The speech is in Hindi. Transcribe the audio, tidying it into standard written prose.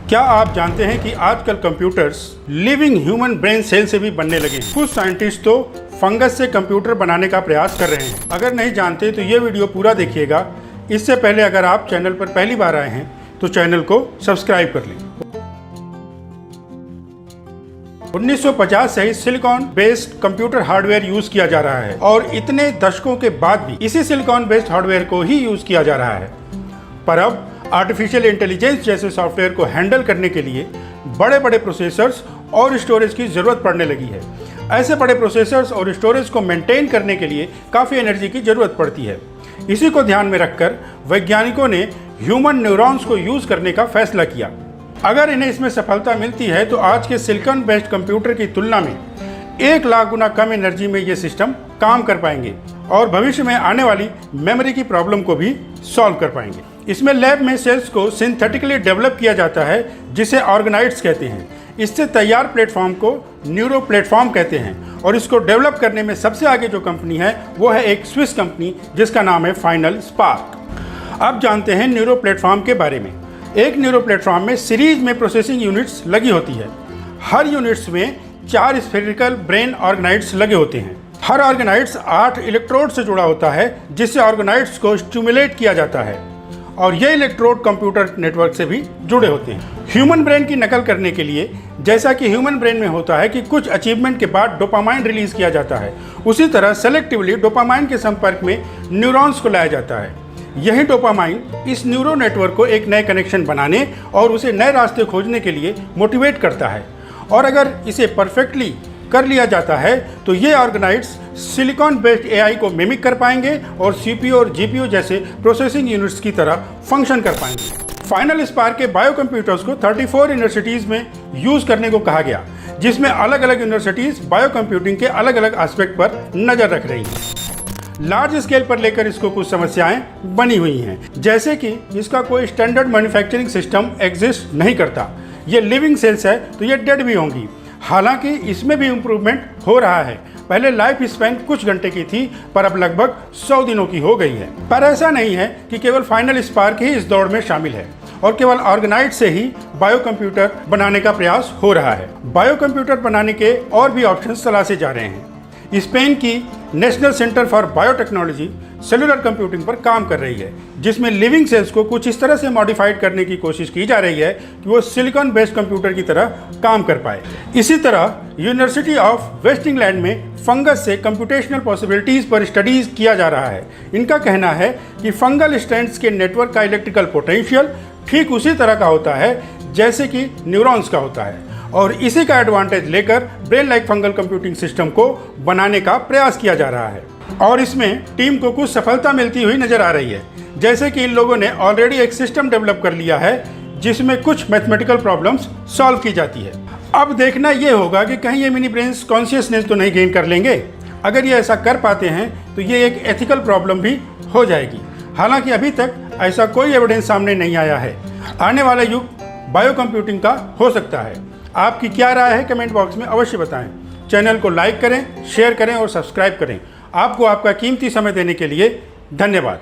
क्या आप जानते हैं कि आजकल computers living human brain cell से भी बनने लगे हैं। कुछ साइंटिस्ट तो फंगस से कंप्यूटर बनाने का प्रयास कर रहे हैं। अगर नहीं जानते तो ये वीडियो पूरा देखिएगा। इससे पहले अगर आप चैनल पर पहली बार आए हैं तो चैनल को सब्सक्राइब कर लें। 1950 से ही silicon based computer hardware use किया जा रहा है और इतने दशकों के बाद भी इसी सिलिकॉन बेस्ड हार्डवेयर को ही यूज किया जा रहा है। पर अब आर्टिफिशियल इंटेलिजेंस जैसे सॉफ्टवेयर को हैंडल करने के लिए बड़े बड़े प्रोसेसर्स और स्टोरेज की ज़रूरत पड़ने लगी है। ऐसे बड़े प्रोसेसर्स और स्टोरेज को मेंटेन करने के लिए काफ़ी एनर्जी की ज़रूरत पड़ती है। इसी को ध्यान में रखकर वैज्ञानिकों ने ह्यूमन न्यूरॉन्स को यूज़ करने का फैसला किया। अगर इन्हें इसमें सफलता मिलती है तो आज के सिलिकॉन बेस्ड कंप्यूटर की तुलना में 1 लाख गुना कम एनर्जी में ये सिस्टम काम कर पाएंगे और भविष्य में आने वाली मेमोरी की प्रॉब्लम को भी सॉल्व कर पाएंगे। इसमें लैब में सेल्स को सिंथेटिकली डेवलप किया जाता है जिसे ऑर्गेनाइड्स कहते हैं। इससे तैयार प्लेटफॉर्म को न्यूरो प्लेटफॉर्म कहते हैं और इसको डेवलप करने में सबसे आगे जो कंपनी है वो है एक स्विस कंपनी जिसका नाम है फाइनल स्पार्क। अब जानते हैं न्यूरो प्लेटफॉर्म के बारे में। एक न्यूरो प्लेटफॉर्म में सीरीज में प्रोसेसिंग यूनिट्स लगी होती है। हर यूनिट्स में 4 स्फेरिकल ब्रेन ऑर्गेनाइड्स लगे होते हैं। हर ऑर्गेनाइड्स 8 इलेक्ट्रोड से जुड़ा होता है जिससे ऑर्गेनाइड्स को स्टिमुलेट किया जाता है और ये इलेक्ट्रोड कंप्यूटर नेटवर्क से भी जुड़े होते हैं। ह्यूमन ब्रेन की नकल करने के लिए जैसा कि ह्यूमन ब्रेन में होता है कि कुछ अचीवमेंट के बाद डोपामाइन रिलीज किया जाता है, उसी तरह सेलेक्टिवली डोपामाइन के संपर्क में न्यूरॉन्स को लाया जाता है। यही डोपामाइन इस न्यूरो नेटवर्क को एक नए कनेक्शन बनाने और उसे नए रास्ते खोजने के लिए मोटिवेट करता है और अगर इसे परफेक्टली कर लिया जाता है तो ये ऑर्गेनाइड्स सिलिकॉन बेस्ड एआई को मिमिक कर पाएंगे और सीपीयू और जीपीयू जैसे प्रोसेसिंग यूनिट्स की तरह फंक्शन कर पाएंगे। फाइनल स्पार्क के बायो कंप्यूटर्स को 34 यूनिवर्सिटीज़ में यूज़ करने को कहा गया, जिसमें अलग अलग यूनिवर्सिटीज़ बायो कंप्यूटिंग के अलग अलग एस्पेक्ट पर नज़र रख रही हैं। लार्ज स्केल पर लेकर इसको कुछ समस्याएं बनी हुई हैं, जैसे कि इसका कोई स्टैंडर्ड मैन्युफैक्चरिंग सिस्टम एग्जिस्ट नहीं करता। ये लिविंग सेल्स है तो ये डेड भी होंगी। हालांकि इसमें भी इम्प्रूवमेंट हो रहा है। पहले लाइफ स्पैन कुछ घंटे की थी पर अब लगभग 100 दिनों की हो गई है। पर ऐसा नहीं है कि केवल फाइनल स्पार्क ही इस दौड़ में शामिल है और केवल ऑर्गेनाइड से ही बायो कंप्यूटर बनाने का प्रयास हो रहा है। बायो कंप्यूटर बनाने के और भी ऑप्शंस तलाशे जा रहे हैं। स्पेन की national centre for biotechnology cellular computing पर काम कर रही है, जिसमें लिविंग सेल्स को कुछ इस तरह से मॉडिफाइड करने की कोशिश की जा रही है कि वो सिलिकॉन बेस्ड कंप्यूटर की तरह काम कर पाए। इसी तरह यूनिवर्सिटी ऑफ वेस्ट इंग्लैंड में फंगस से कंप्यूटेशनल पॉसिबिलिटीज़ पर स्टडीज़ किया जा रहा है। इनका कहना है कि फंगल स्ट्रैंड्स के नेटवर्क का इलेक्ट्रिकल पोटेंशियल ठीक उसी तरह का होता है जैसे कि न्यूरॉन्स का होता है और इसी का एडवांटेज लेकर brain like fungal computing system को बनाने का प्रयास किया जा रहा है और इसमें टीम को कुछ सफलता मिलती हुई नजर आ रही है। जैसे कि इन लोगों ने ऑलरेडी एक सिस्टम डेवलप कर लिया है जिसमें कुछ मैथमेटिकल प्रॉब्लम्स सॉल्व की जाती है। अब देखना ये होगा कि कहीं ये मिनी ब्रेन्स कॉन्शियसनेस तो नहीं गेन कर लेंगे। अगर ये ऐसा कर पाते हैं तो ये एक एथिकल प्रॉब्लम भी हो जाएगी। हालांकि अभी तक ऐसा कोई एविडेंस सामने नहीं आया है। आने वाला युग बायो कंप्यूटिंग का हो सकता है। आपकी क्या राय है कमेंट बॉक्स में अवश्य बताएं। चैनल को लाइक करें, शेयर करें और सब्सक्राइब करें। आपको आपका कीमती समय देने के लिए धन्यवाद।